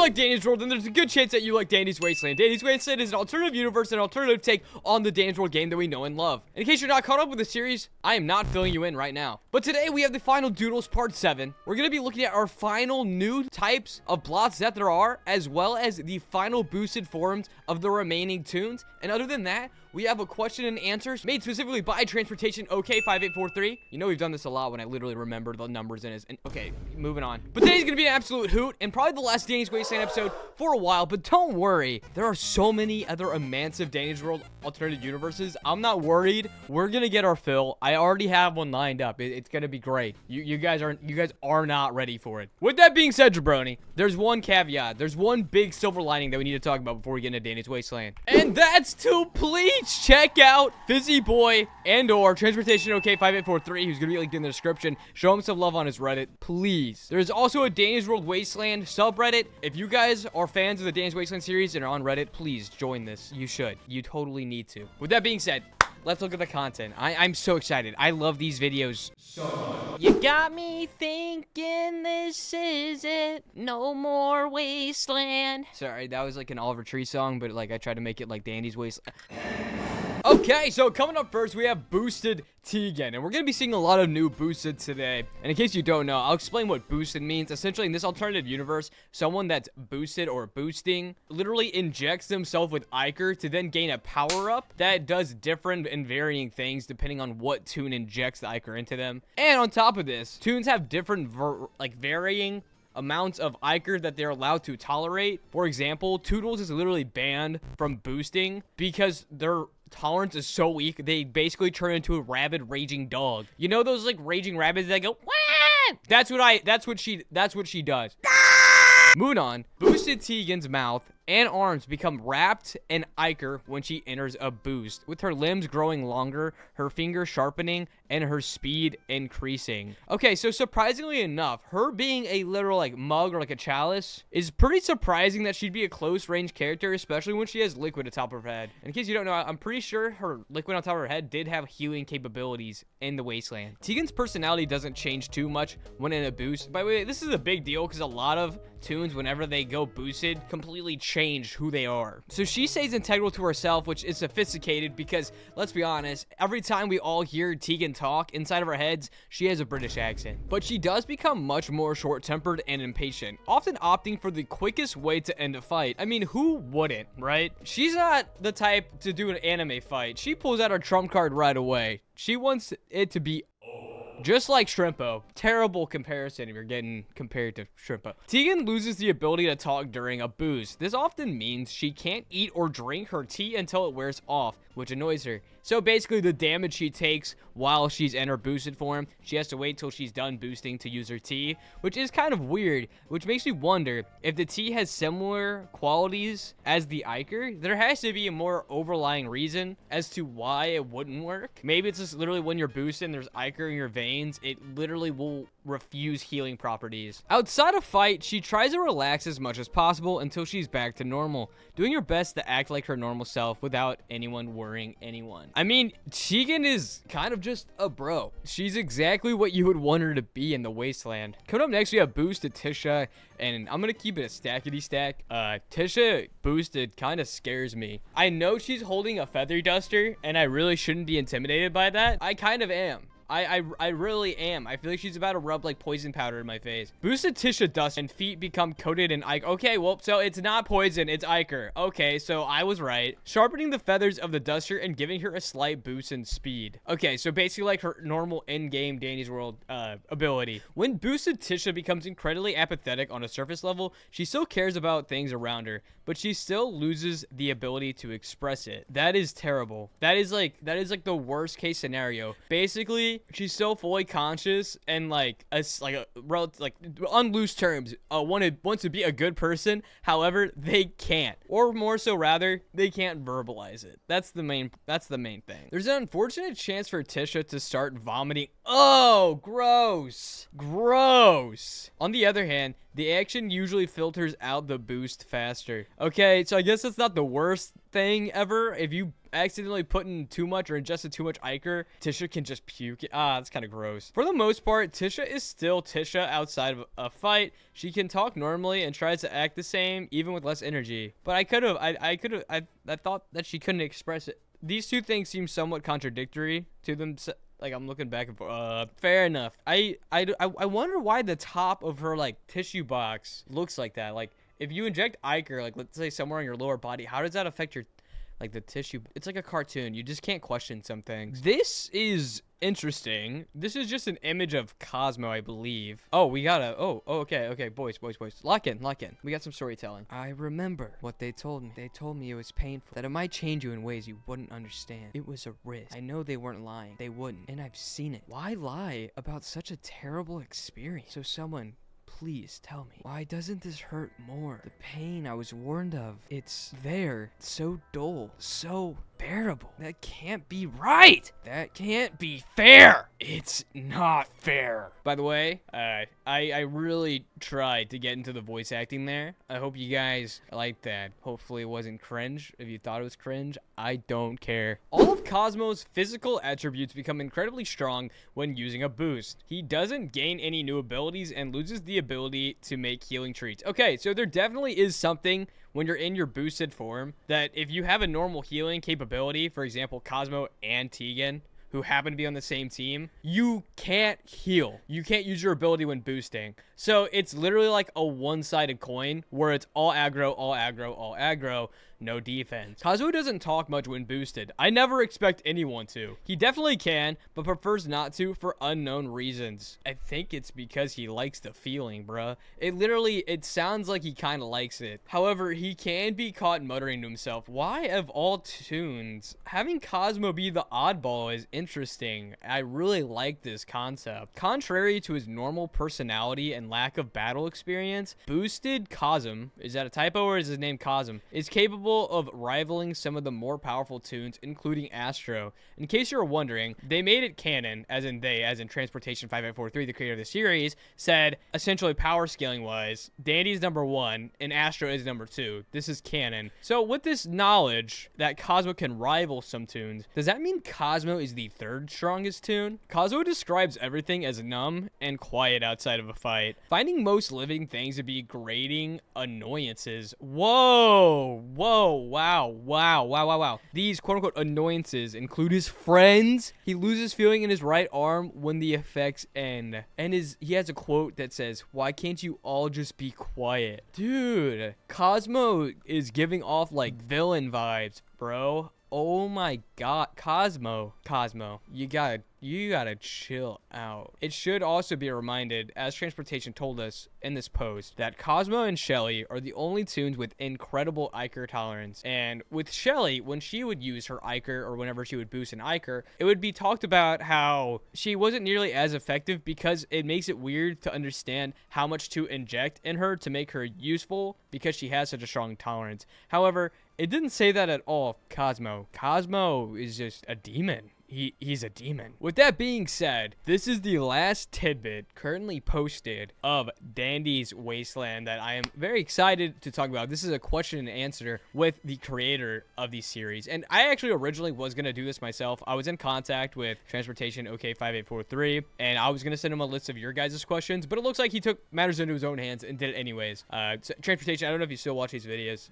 like Danny's World, then there's a good chance that you like Danny's Wasteland. Danny's Wasteland is an alternative universe, an alternative take on the Danny's World game that we know and love. And in case you're not caught up with the series, I am not filling you in right now. But today we have the final Doodles Part 7. We're going to be looking at our final new types of blots that there are, as well as the final boosted forms of the remaining tunes. And other than that, we have a question and answers made specifically by Transportation OK5843. You know we've done this a lot when I literally remember the numbers in his. And okay, moving on. But today's gonna be an absolute hoot and probably the last Danny's Wasteland episode for a while. But don't worry, there are so many other immense Danny's World alternative universes. I'm not worried. We're gonna get our fill. I already have one lined up. It's gonna be great. You guys are not ready for it. With that being said, jabroni, there's one caveat. There's one big silver lining that we need to talk about before we get into Danny's Wasteland, and that's to please check out Fizzy Boy and or Transportation OK5843, who's gonna be linked in the description. Show him some love on his Reddit, please. There's also a Danny's World Wasteland subreddit. If you guys are fans of the Danny's Wasteland series and are on Reddit, please join this. You should. You totally need to. With that being said, let's look at the content. I'm so excited. I love these videos so much. You got me thinking this is it. No more Wasteland. Sorry, that was like an Oliver Tree song, but like I tried to make it like Danny's Wasteland. Okay, so coming up first, we have boosted Teagan, and we're going to be seeing a lot of new boosted today. And in case you don't know, I'll explain what boosted means. Essentially, in this alternative universe, someone that's boosted or boosting literally injects themselves with Iker to then gain a power-up that does different and varying things depending on what tune injects the Iker into them. And on top of this, tunes have different varying amounts of Iker that they're allowed to tolerate. For example, Toodles is literally banned from boosting because their tolerance is so weak, they basically turn into a rabid raging dog. You know those like raging rabbits that go, wah! That's what she does. Moving on, boosted Teagan's mouth and arms become wrapped in Iker when she enters a boost, with her limbs growing longer, her fingers sharpening, and her speed increasing. Okay, so surprisingly enough, her being a literal like mug or like a chalice is pretty surprising that she'd be a close range character, especially when she has liquid atop her head. And in case you don't know, I'm pretty sure her liquid on top of her head did have healing capabilities in the Wasteland. Teagan's personality doesn't change too much when in a boost. By the way, this is a big deal because a lot of tunes, whenever they go boosted, completely change who they are. So she stays integral to herself, which is sophisticated because, let's be honest, every time we all hear Teagan talk inside of our heads, she has a British accent. But she does become much more short-tempered and impatient, often opting for the quickest way to end a fight. I mean, who wouldn't, right? She's not the type to do an anime fight. She pulls out her trump card right away. She wants it to be just like Shrimpo. Terrible comparison if you're getting compared to Shrimpo. Teagan loses the ability to talk during a boost. This often means she can't eat or drink her tea until it wears off, which annoys her. So basically the damage she takes while she's in her boosted form, she has to wait till she's done boosting to use her tea, which is kind of weird, which makes me wonder if the tea has similar qualities as the Iker. There has to be a more overlying reason as to why it wouldn't work. Maybe it's just literally when you're boosted and there's Iker in your veins, it literally will refuse healing properties. Outside of fight, she tries to relax as much as possible until she's back to normal, doing her best to act like her normal self without anyone worrying anyone. I mean, Teagan is kind of just a bro. She's exactly what you would want her to be in the Wasteland. Coming up next, we have boosted Tisha, and I'm gonna keep it a stackety stack. Tisha boosted kind of scares me. I know she's holding a feather duster, and I really shouldn't be intimidated by that. I kind of am. I really am. I feel like she's about to rub like poison powder in my face. Boosted Tisha dust and feet become coated in Iker. Okay, well, so it's not poison, it's Iker. Okay, so I was right. Sharpening the feathers of the duster and giving her a slight boost in speed. Okay, so basically like her normal in-game Danny's World ability. When boosted Tisha becomes incredibly apathetic on a surface level, she still cares about things around her, but she still loses the ability to express it. That is terrible. That is like the worst case scenario. Basically, she's still fully conscious and on loose terms wants to be a good person. However, they can't, or more so rather, they can't verbalize it. That's the main thing. There's an unfortunate chance for Tisha to start vomiting. Oh, gross. On the other hand, The action usually filters out the boost faster. Okay, so I guess that's not the worst thing ever. If you accidentally put in too much or ingested too much Iker, Tisha can just puke it. That's kind of gross. For the most part, Tisha is still Tisha outside of a fight. She can talk normally and tries to act the same, even with less energy. But I thought that she couldn't express it. These two things seem somewhat contradictory to them. Like, I'm looking back and forth. Fair enough. I wonder why the top of her, like, tissue box looks like that. Like, if you inject Iker, like, let's say somewhere on your lower body, how does that affect your, like, the tissue? It's like a cartoon. You just can't question some things. This is interesting. This is just an image of Cosmo, I believe. Oh, we gotta, okay, boys. Lock in. We got some storytelling. I remember what they told me. They told me it was painful, that it might change you in ways you wouldn't understand. It was a risk. I know they weren't lying. They wouldn't, and I've seen it. Why lie about such a terrible experience? So someone, please tell me, why doesn't this hurt more? The pain I was warned of, it's there, so dull, so bearable. That can't be right. That can't be fair. It's not fair. By the way, I really tried to get into the voice acting there. I hope you guys liked that. Hopefully it wasn't cringe. If you thought it was cringe, I don't care. All of Cosmo's physical attributes become incredibly strong when using a boost. He doesn't gain any new abilities and loses the ability to make healing treats. Okay, so there definitely is something when you're in your boosted form that if you have a normal healing capability, for example, Cosmo and Teagan, who happen to be on the same team, you can't heal. You can't use your ability when boosting. So it's literally like a one-sided coin where it's all aggro, no defense. Cosmo doesn't talk much when boosted. I never expect anyone to. He definitely can, but prefers not to for unknown reasons. I think it's because he likes the feeling, bruh. It sounds like he kind of likes it. However, he can be caught muttering to himself. Why, of all tunes, having Cosmo be the oddball is interesting. I really like this concept. Contrary to his normal personality and lack of battle experience, boosted Cosmo, is that a typo or is his name Cosmo, is capable of rivaling some of the more powerful tunes, including Astro. In case you're wondering, they made it canon, as in Transportation 5843, the creator of the series, said, essentially power scaling wise, Dandy's #1 and Astro is #2. This is canon. So with this knowledge that Cosmo can rival some tunes, does that mean Cosmo is the third strongest tune? Cosmo describes everything as numb and quiet outside of a fight, finding most living things to be grating annoyances. Wow. These quote-unquote annoyances include his friends. He loses feeling in his right arm when the effects end. And he has a quote that says, "Why can't you all just be quiet?" Dude, Cosmo is giving off like villain vibes, bro. Oh my god, Cosmo, you gotta chill out. It should also be reminded, as Transportation told us in this post, that Cosmo and Shelly are the only tunes with incredible Iker tolerance. And with Shelly, when she would use her Iker or whenever she would boost an Iker, it would be talked about how she wasn't nearly as effective because it makes it weird to understand how much to inject in her to make her useful because she has such a strong tolerance. However, it didn't say that at all of Cosmo. Cosmo is just a demon. He's a demon. With that being said, this is the last tidbit currently posted of Dandy's Wasteland that I am very excited to talk about. This is a question and answer with the creator of the series. And I actually originally was going to do this myself. I was in contact with Transportation OK5843, and I was going to send him a list of your guys' questions, but it looks like he took matters into his own hands and did it anyways. Transportation, I don't know if you still watch these videos.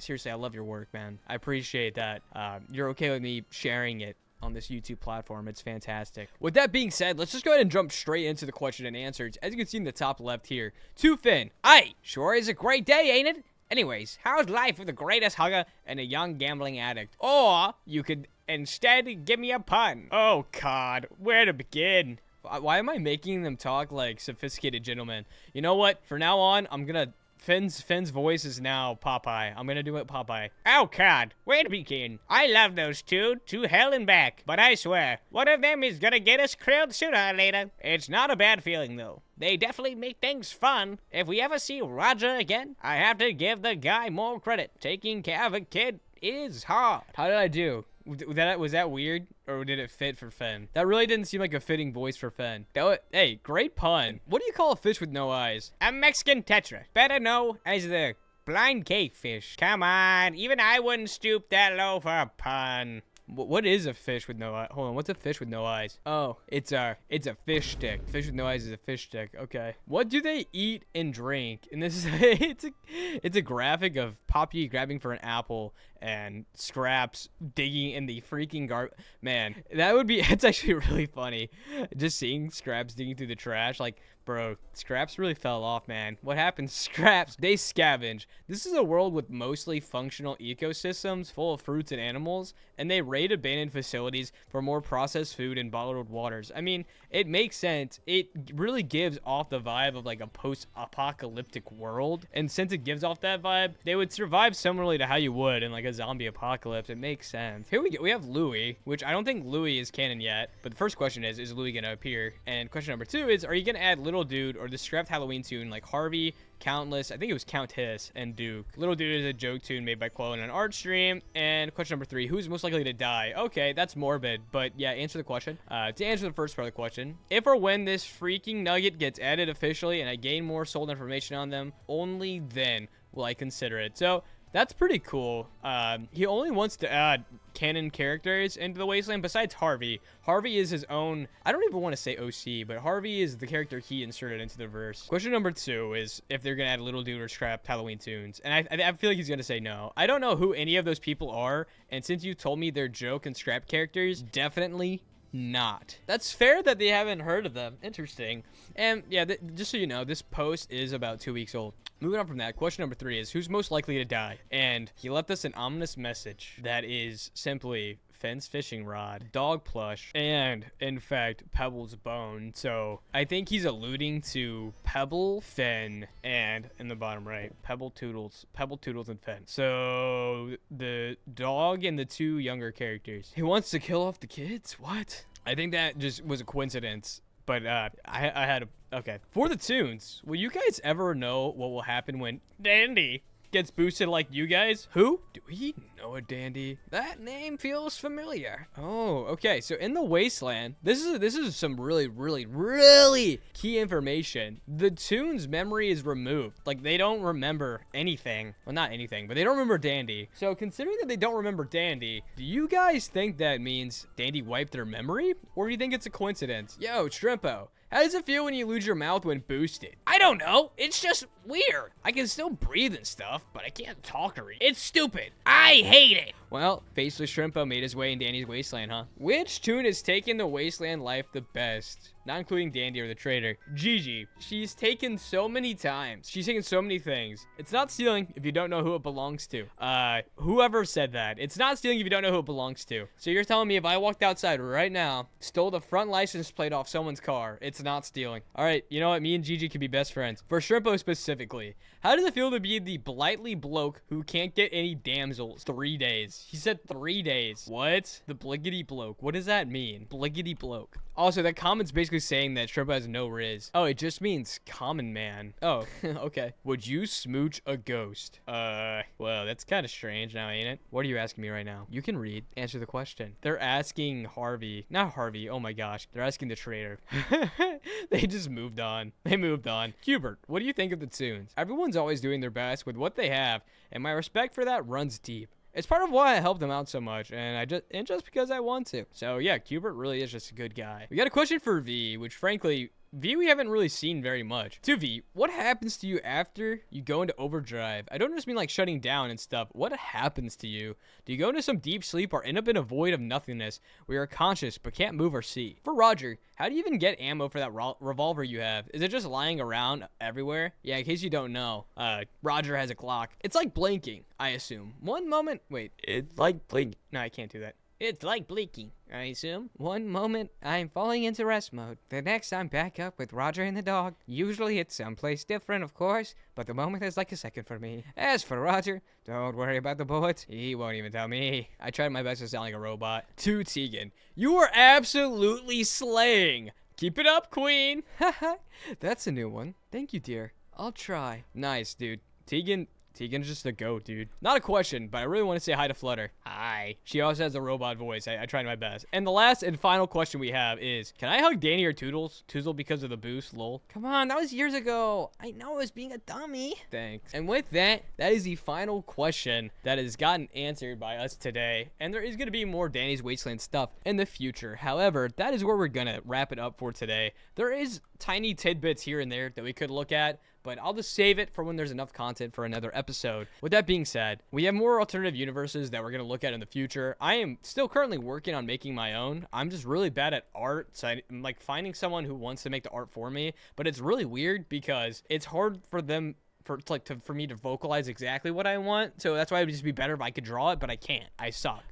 Seriously, I love your work, man. I appreciate that. You're okay with me sharing it on this YouTube platform. It's fantastic. With that being said, let's just go ahead and jump straight into the question and answers. As you can see in the top left here, to Finn. Aye, sure is a great day, ain't it? Anyways, how's life with the greatest hugger and a young gambling addict? Or you could instead give me a pun. Oh God, where to begin? Why am I making them talk like sophisticated gentlemen? You know what? For now on, I'm gonna Finn's voice is now Popeye. I'm gonna do it Popeye. Oh God, where to begin? I love those two to hell and back. But I swear, one of them is gonna get us killed sooner or later. It's not a bad feeling though. They definitely make things fun. If we ever see Roger again, I have to give the guy more credit. Taking care of a kid is hard. How did I do? Was that weird, or did it fit for Finn? That really didn't seem like a fitting voice for Finn. Hey, great pun. What do you call a fish with no eyes? A Mexican tetra, better known as the blind cavefish. Come on, even I wouldn't stoop that low for a pun. What is a fish with no eyes? Hold on, what's a fish with no eyes? Oh, it's a fish stick. Fish with no eyes is a fish stick. Okay. What do they eat and drink? And this is it's a graphic of Poppy grabbing for an apple and Scraps digging in the freaking Man, it's actually really funny. Just seeing Scraps digging through the trash, like, bro, Scraps really fell off, man. What happened? Scraps, they scavenge. This is a world with mostly functional ecosystems full of fruits and animals, and they raid abandoned facilities for more processed food and bottled waters. I mean, it makes sense. It really gives off the vibe of like a post-apocalyptic world, and since it gives off that vibe, they would survive similarly to how you would in like a zombie apocalypse. It makes sense. Here we go. We have Looey, which I don't think Looey is canon yet, but the first question is Looey gonna appear? And question number 2 is, are you gonna add Little Dude or the scrapped Halloween tune like Harvey, Countless, I think it was Countess, and Duke? Little Dude is a joke tune made by Quo in an art stream. And question number 3, who's most likely to die? Okay, that's morbid, but yeah, answer the question. To answer the first part of the question, if or when this freaking nugget gets added officially and I gain more sold information on them, only then will I consider it. So that's pretty cool. He only wants to add canon characters into the Wasteland besides Harvey. Harvey is his own, I don't even want to say OC, but Harvey is the character he inserted into the verse. Question number 2 is if they're gonna add Little Dude or scrapped Halloween tunes, and I feel like he's gonna say no. I don't know who any of those people are, and since you told me they're joke and scrap characters, definitely not. That's fair that they haven't heard of them. Interesting. And yeah, just so you know, this post is about 2 weeks old. Moving on from that, question number 3 is who's most likely to die? And he left us an ominous message that is simply Finn's fishing rod, dog plush, and in fact Pebble's bone. So I think he's alluding to Pebble, Finn, and in the bottom right, Pebble, Toodles, and Finn. So the dog and the 2 younger characters. He wants to kill off the kids? What? I think that just was a coincidence. But I had a, okay. For the tunes, will you guys ever know what will happen when Dandy gets boosted like you guys? Who? Do we know a Dandy? That name feels familiar. Oh, okay. So in the Wasteland, this is some really key information. The tune's memory is removed. Like, they don't remember anything. Well, not anything, but they don't remember Dandy. So considering that they don't remember Dandy, do you guys think that means Dandy wiped their memory? Or do you think it's a coincidence? Yo, Shrimpo, how does it feel when you lose your mouth when boosted? I don't know. It's just weird. I can still breathe and stuff, but I can't talk or eat. It's stupid. I hate it. Well, faceless Shrimpo made his way in Dandy's Wasteland, huh? Which tune has taken the Wasteland life the best? Not including Dandy or the traitor. Gigi. She's taken so many times. She's taken so many things. It's not stealing if you don't know who it belongs to. Whoever said that. It's not stealing if you don't know who it belongs to. So you're telling me if I walked outside right now, stole the front license plate off someone's car, it's not stealing. All right, you know what? Me and Gigi could be best friends. For Shrimpo specifically, how does it feel to be the blightly bloke who can't get any damsels 3 days? He said 3 days. What? The bliggity bloke. What does that mean? Bliggity bloke. Also, that comment's basically saying that Shrimpo has no riz. Oh, it just means common man. Oh, okay. Would you smooch a ghost? Well, that's kind of strange now, ain't it? What are you asking me right now? You can read. Answer the question. They're asking Harvey. Not Harvey. Oh my gosh. They're asking the traitor. They just moved on. They moved on. Hubert, what do you think of the tunes? Everyone's always doing their best with what they have, and my respect for that runs deep. It's part of why I helped him out so much, and just because I want to. So yeah, Hubert really is just a good guy. We got a question for V, which frankly, V, we haven't really seen very much. To V, what happens to you after you go into overdrive? I don't just mean like shutting down and stuff. What happens to you? Do you go into some deep sleep or end up in a void of nothingness where you're conscious but can't move or see? For Roger, how do you even get ammo for that revolver you have? Is it just lying around everywhere? Yeah, in case you don't know, Roger has a Glock. It's like blinking, I assume. One moment, wait, it's like blinking. No, I can't do that. It's like blinking, I assume. One moment, I'm falling into rest mode. The next, I'm back up with Roger and the dog. Usually it's someplace different, of course, but the moment is like a second for me. As for Roger, don't worry about the bullets. He won't even tell me. I tried my best to sound like a robot. To Teagan, you are absolutely slaying. Keep it up, queen. Haha, that's a new one. Thank you, dear. I'll try. Nice, dude. Teagan, Teagan's just a goat, dude. Not a question, but I really want to say hi to Flutter. Hi. She also has a robot voice. I tried my best. And the last and final question we have is, can I hug Danny or Toodles? Toozle because of the boost, lol. Come on, that was years ago. I know I was being a dummy. Thanks. And with that, that is the final question that has gotten answered by us today. And there is going to be more Danny's Wasteland stuff in the future. However, that is where we're going to wrap it up for today. There is tiny tidbits here and there that we could look at, but I'll just save it for when there's enough content for another episode. With that being said, we have more alternative universes that we're going to look at in the future. I am still currently working on making my own. I'm just really bad at art, so I'm like finding someone who wants to make the art for me, but it's really weird because it's hard for them for me to vocalize exactly what I want. So that's why it would just be better if I could draw it, but I can't. I suck.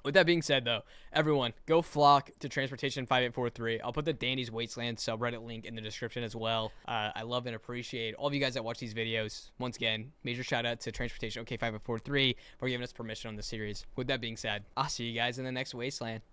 With that being said, though, everyone, go flock to Transportation 5843. I'll put the Danny's Wasteland subreddit link in the description as well. I love and appreciate all of you guys that watch these videos. Once again, major shout out to Transportation OK 5843 for giving us permission on this series. With that being said, I'll see you guys in the next Wasteland.